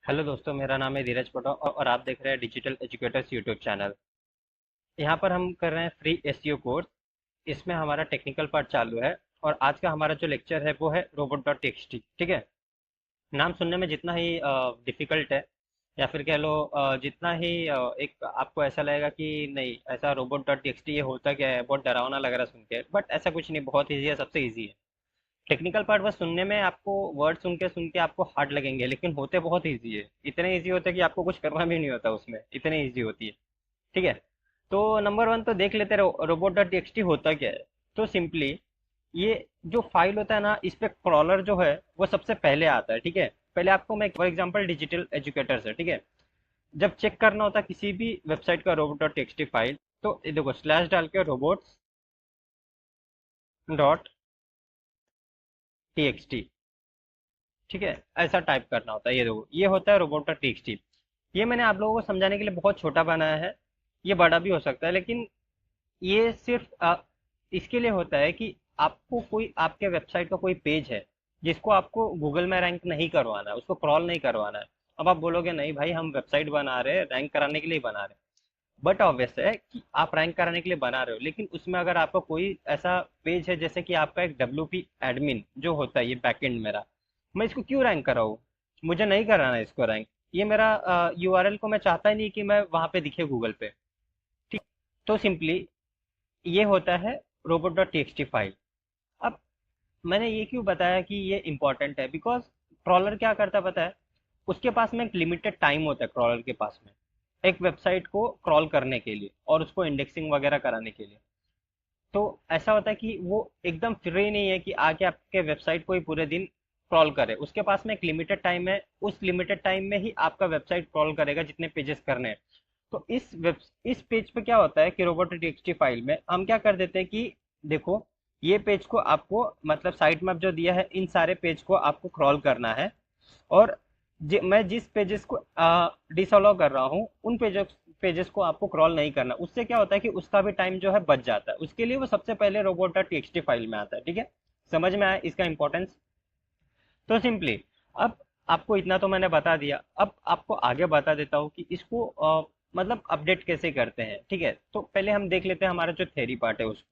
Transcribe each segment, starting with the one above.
Hello दोस्तों, मेरा नाम है धीरज पटो और आप देख रहे हैं डिजिटल एजुकेटर्स यूट्यूब चैनल। यहाँ पर हम कर रहे हैं फ्री एसईओ कोर्स। इसमें हमारा टेक्निकल पार्ट चालू है और आज का हमारा जो लेक्चर है वो है रोबोट डॉट टीएक्सटी। ठीक है। नाम सुनने में जितना ही डिफिकल्ट है या फिर कह लो जितना ही एक आपको ऐसा लगेगा कि नहीं ऐसा रोबोट डॉट टीएक्सटी ये होता क्या है, बहुत डरावना लग रहा है सुन के, बट ऐसा कुछ नहीं, बहुत ईजी है, सबसे ईजी है। टेक्निकल पार्ट बस सुनने में आपको वर्ड सुन के आपको हार्ड लगेंगे, लेकिन होते बहुत इजी है। इतने इजी होते हैं कि आपको कुछ करना भी नहीं होता उसमें, इतने इजी होती है। ठीक है। तो नंबर वन तो देख लेते हैं रोबोट डॉट टीएक्सटी होता क्या है। तो सिंपली ये जो फाइल होता है ना, इस पे क्रॉलर जो है वो सबसे पहले आता है। ठीक है। पहले आपको मैं फॉर एग्जांपल डिजिटल एजुकेटर है, ठीक है, जब चेक करना होता है किसी भी वेबसाइट का रोबोट डॉट टीएक्सटी फाइल, तो ये देखो स्लैश डाल के रोबोट्स डॉट टीएक्सटी, ठीक है, ऐसा टाइप करना होता है। ये देखो ये होता है रोबोट डॉट टीएक्सटी। ये मैंने आप लोगों को समझाने के लिए बहुत छोटा बनाया है, ये बड़ा भी हो सकता है, लेकिन ये सिर्फ इसके लिए होता है कि आपको कोई आपके वेबसाइट का कोई पेज है जिसको आपको गूगल में रैंक नहीं करवाना है, उसको क्रॉल नहीं करवाना है। अब आप बोलोगे नहीं भाई, हम वेबसाइट बना रहे हैं रैंक कराने के लिए बना रहे हैं, बट ऑब्वियस है कि आप रैंक कराने के लिए बना रहे हो, लेकिन उसमें अगर आपका कोई ऐसा पेज है जैसे कि आपका एक डब्ल्यू पी एडमिन जो होता है, ये बैकएंड मेरा, मैं इसको क्यों रैंक कराऊँ? मुझे नहीं कराना है इसको रैंक। ये मेरा यूआरएल को मैं चाहता ही नहीं कि मैं वहां पे दिखे गूगल पे। ठीक। तो सिंपली ये होता है रोबोट डॉट टीएक्सटी फाइल। अब मैंने ये क्यों बताया कि ये इंपॉर्टेंट है, बिकॉज क्रॉलर क्या करता है पता है, उसके पास में एक लिमिटेड टाइम होता है क्रॉलर के पास में एक वेबसाइट को क्रॉल करने के लिए और उसको इंडेक्सिंग वगैरह कराने के लिए। तो ऐसा होता है कि वो एकदम फ्री नहीं है कि आके आपके वेबसाइट को ही पूरे दिन क्रॉल करे। उसके पास में एक लिमिटेड टाइम है, उस लिमिटेड टाइम में ही आपका वेबसाइट क्रॉल करेगा जितने पेजेस करने हैं। तो इस पेज पे क्या होता है कि रोबोट टीएक्सटी फाइल में हम क्या कर देते हैं कि देखो ये पेज को आपको मतलब साइट मैप जो दिया है, इन सारे पेज को आपको क्रॉल करना है। और मैं जिस पेजेस को डिसअलाउ कर रहा हूँ उन पेजेस पेजेस को आपको क्रॉल नहीं करना। उससे क्या होता है कि उसका भी टाइम जो है बच जाता है, उसके लिए वो सबसे पहले रोबोट डॉट टीएक्सटी फाइल में आता है। ठीक है। समझ में आया इसका इंपॉर्टेंस? तो सिंपली अब आपको इतना तो मैंने बता दिया, अब आपको आगे बता देता हूँ कि इसको मतलब अपडेट कैसे करते हैं। ठीक है। तो पहले हम देख लेते हैं हमारा जो थ्योरी पार्ट है उसको।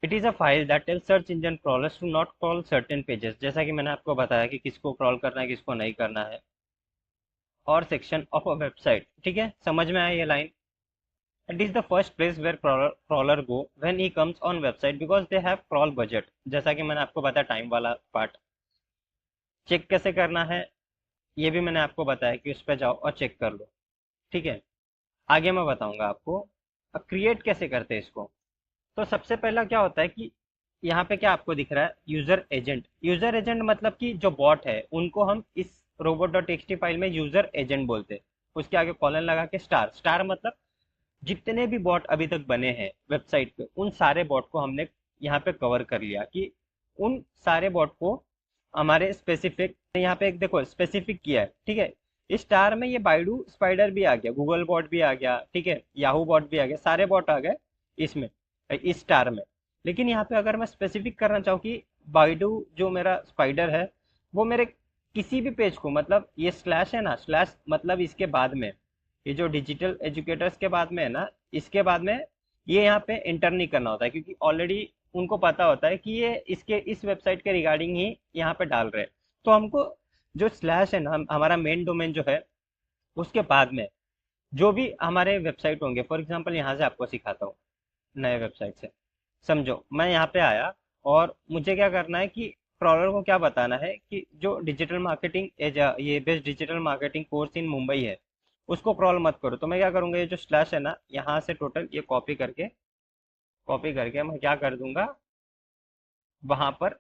It is a file that tells search engine crawlers to not crawl certain pages, जैसा कि मैंने आपको बताया कि किसको क्रॉल करना है किसको नहीं करना है, और सेक्शन ऑफ अ वेबसाइट। ठीक है, समझ में आया ये line? It is the first place where crawler go when he comes on website because they have crawl budget, जैसा कि मैंने आपको बताया टाइम वाला पार्ट। चेक कैसे करना है ये भी मैंने आपको बताया कि उस पर जाओ और चेक कर लो। ठीक है। आगे मैं बताऊंगा आपको क्रिएट कैसे करते हैं इसको। तो सबसे पहला क्या होता है कि यहाँ पे क्या आपको दिख रहा है, यूजर एजेंट। यूजर एजेंट मतलब कि जो बॉट है उनको हम इस रोबोट डॉट टेक्सटी फाइल में यूजर एजेंट बोलते हैं। उसके आगे कॉलन लगा के स्टार, स्टार मतलब जितने भी बॉट अभी तक बने हैं वेबसाइट पे उन सारे बॉट को हमने यहाँ पे कवर कर लिया कि उन सारे बॉट को हमारे स्पेसिफिक, यहाँ पे एक देखो स्पेसिफिक किया है। ठीक है। इस स्टार में ये बाइडू स्पाइडर भी आ गया, गूगल बॉट भी आ गया, ठीक है, याहू बॉट भी आ गया, सारे बॉट आ गए इसमें, इस स्टार में। लेकिन यहाँ पे अगर मैं स्पेसिफिक करना चाहूँ कि बाइडू जो मेरा स्पाइडर है वो मेरे किसी भी पेज को, मतलब ये स्लैश है ना, स्लैश मतलब इसके बाद में, ये जो डिजिटल एजुकेटर्स के बाद में है ना, इसके बाद में ये यहाँ पे एंटर नहीं करना होता है, क्योंकि ऑलरेडी उनको पता होता है कि ये इसके इस वेबसाइट के रिगार्डिंग ही यहाँ पे डाल रहे हैं। तो हमको जो स्लैश है ना, हमारा मेन डोमेन जो है उसके बाद में जो भी हमारे वेबसाइट होंगे, फॉर एग्जांपल यहाँ से आपको सिखाता हूँ नए वेबसाइट से। समझो मैं यहाँ पे आया और मुझे क्या करना है कि क्रॉलर को क्या बताना है कि जो डिजिटल मार्केटिंग ये best digital marketing course in Mumbai है उसको क्रॉल मत करो। तो मैं क्या करूँगा, ये जो स्लैश है ना यहाँ से टोटल ये कॉपी करके मैं क्या कर दूंगा, वहां पर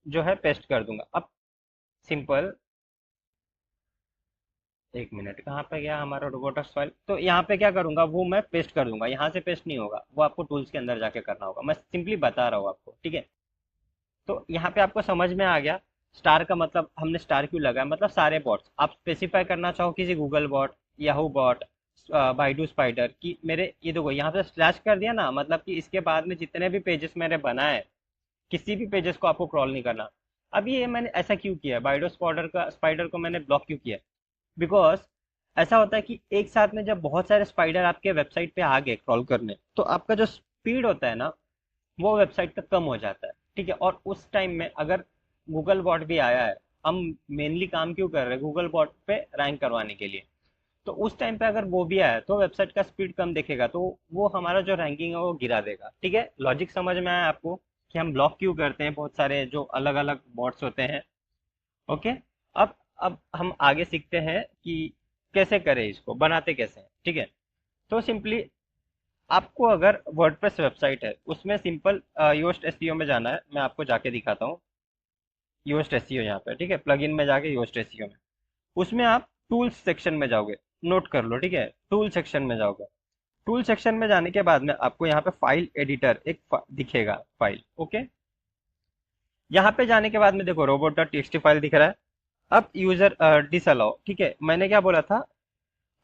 जो है पेस्ट कर दूंगा। अब सिंपल, एक मिनट, कहाँ पे गया हमारा रोबोटक्स फाइल? तो यहाँ पे क्या करूंगा, वो मैं पेस्ट कर दूंगा। यहाँ से पेस्ट नहीं होगा, वो आपको टूल्स के अंदर जाके करना होगा, मैं सिंपली बता रहा हूँ आपको। ठीक है। तो यहाँ पे आपको समझ में आ गया स्टार का मतलब हमने स्टार क्यों लगाया, मतलब सारे बॉट्स आप स्पेसिफाई करना चाहो, किसी Google bot, Yahoo bot, Baidu spider की मेरे, ये देखो यहाँ पे स्लैश कर दिया ना, मतलब कि इसके बाद में जितने भी पेजेस मैंने बनाए किसी भी पेजेस को आपको क्रॉल नहीं करना। अब ये मैंने ऐसा क्यों किया, बाइडो स्पाइडर को मैंने ब्लॉक क्यों किया? बिकॉज ऐसा होता है कि एक साथ में जब बहुत सारे स्पाइडर आपके वेबसाइट पे आ गए क्रॉल करने, तो आपका जो स्पीड होता है ना, वो वेबसाइट का कम हो जाता है। ठीक है, और उस टाइम में अगर गूगल बॉट भी आया है, हम मेनली काम क्यों कर रहे हैं, गूगल बॉट पे रैंक करवाने के लिए। तो उस टाइम पे अगर वो भी आया तो वेबसाइट का स्पीड कम दिखेगा, तो वो हमारा जो रैंकिंग है वो गिरा देगा। ठीक है, लॉजिक समझ में आया आपको कि हम ब्लॉक क्यों करते हैं बहुत सारे जो अलग अलग बॉट्स होते हैं? ओके। अब हम आगे सीखते हैं कि कैसे करें, इसको बनाते कैसे हैं। ठीक है, तो सिंपली आपको अगर वर्डप्रेस वेबसाइट है उसमें सिंपल योस्ट एसईओ में जाना है। मैं आपको जाके दिखाता हूँ योस्ट एसईओ यहाँ पे। ठीक है, प्लगइन में जाके योस्ट एसईओ में, उसमें आप टूल्स सेक्शन में जाओगे। नोट कर लो, ठीक है, टूल सेक्शन में जाओगे। टूल सेक्शन में जाने के बाद में आपको यहाँ पे फाइल एडिटर एक दिखेगा फाइल। ओके, यहाँ पे जाने के बाद में देखो रोबोट डॉट टीएक्सटी फाइल दिख रहा है। अब यूजर डिसअलाउ, ठीक है, मैंने क्या बोला था,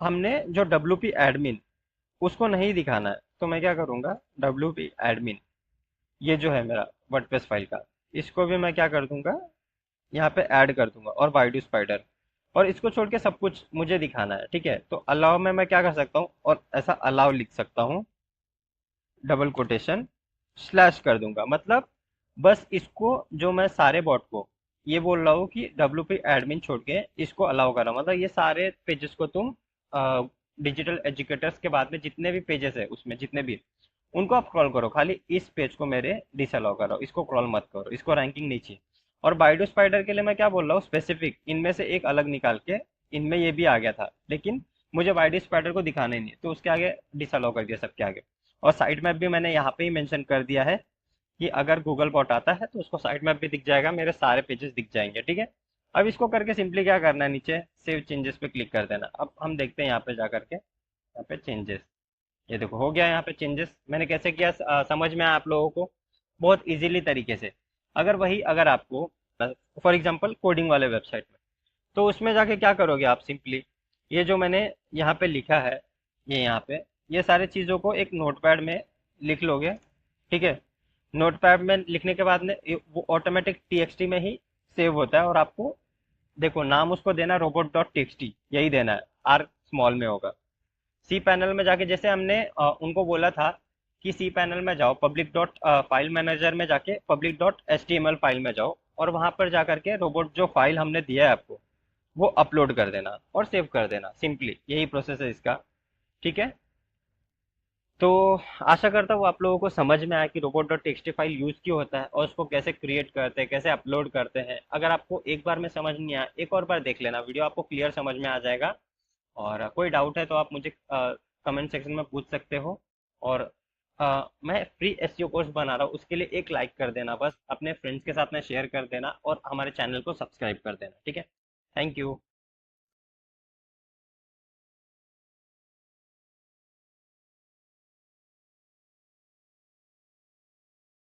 हमने जो डब्ल्यू पी एडमिन उसको नहीं दिखाना है, तो मैं क्या करूंगा, डब्ल्यू पी एडमिन ये जो है मेरा वर्डप्रेस फाइल का, इसको भी मैं क्या कर दूंगा, यहाँ पे ऐड कर दूंगा, और बाइडू स्पाइडर, और इसको छोड़ के सब कुछ मुझे दिखाना है। ठीक है, तो अलाउ में मैं क्या कर सकता हूँ, और ऐसा अलाउ लिख सकता हूँ, डबल कोटेशन स्लैश कर दूंगा, मतलब बस इसको, जो मैं सारे बॉट को ये बोल रहा हूँ कि डब्ल्यू पी एडमिन छोड़ के इसको अलाउ करा, मतलब ये सारे पेजेस को तुम डिजिटल एजुकेटर्स के बाद में जितने भी पेजेस है उसमें जितने भी, उनको आप क्रॉल करो, खाली इस पेज को मेरे डिसअलाउ करो, इसको क्रॉल मत करो, इसको रैंकिंग नहीं चाहिए। और बाइडो स्पाइडर के लिए मैं क्या बोल रहा हूँ, स्पेसिफिक इनमें से एक अलग निकाल के, इनमें ये भी आ गया था लेकिन मुझे बाइडो स्पाइडर को दिखाना ही नहीं, तो उसके आगे डिसअलाउ कर दिया सबके आगे। और साइट मैप भी मैंने यहाँ पे ही मेंशन कर दिया है कि अगर गूगल बॉट आता है तो उसको साइट मैप भी दिख जाएगा, मेरे सारे पेजेस दिख जाएंगे। ठीक है, अब इसको करके सिंपली क्या करना है, नीचे सेव चेंजेस पे क्लिक कर देना। अब हम देखते हैं यहाँ पे जा करके, यहाँ पे चेंजेस, ये देखो हो गया यहाँ पे चेंजेस। मैंने कैसे किया, समझ में आया आप लोगों को? बहुत इजीली तरीके से। अगर आपको फॉर एग्जांपल कोडिंग वाले वेबसाइट में, तो उसमें जाके क्या करोगे आप, सिंपली ये जो मैंने यहाँ पे लिखा है, ये यहाँ पे ये सारी चीज़ों को एक नोटपैड में लिख लोगे। ठीक है, नोटपैड में लिखने के बाद में वो ऑटोमेटिक टीएक्सटी में ही सेव होता है, और आपको देखो नाम उसको देना रोबोट डॉट टीएक्सटी, यही देना है, आर स्मॉल में होगा। सी पैनल में जाके जैसे हमने उनको बोला था कि सी पैनल में जाओ, पब्लिक डॉट फाइल मैनेजर में जाके public dot H T M L file में जाओ, और वहां पर जा करके रोबोट जो फाइल हमने दिया है आपको वो अपलोड कर देना और सेव कर देना, सिंपली यही प्रोसेस है इसका। ठीक है, तो आशा करता हूँ आप लोगों को समझ में आया कि रोबोट डॉट टेक्सटी फाइल यूज क्यों होता है और उसको कैसे क्रिएट करते हैं, कैसे अपलोड करते हैं। अगर आपको एक बार में समझ नहीं आया, एक और बार देख लेना वीडियो, आपको क्लियर समझ में आ जाएगा। और कोई डाउट है तो आप मुझे कमेंट सेक्शन में पूछ सकते हो। और मैं फ्री एसईओ कोर्स बना रहा हूँ, उसके लिए एक लाइक कर देना, बस अपने फ्रेंड्स के साथ में शेयर कर देना, और हमारे चैनल को सब्सक्राइब कर देना। ठीक है, थैंक यू।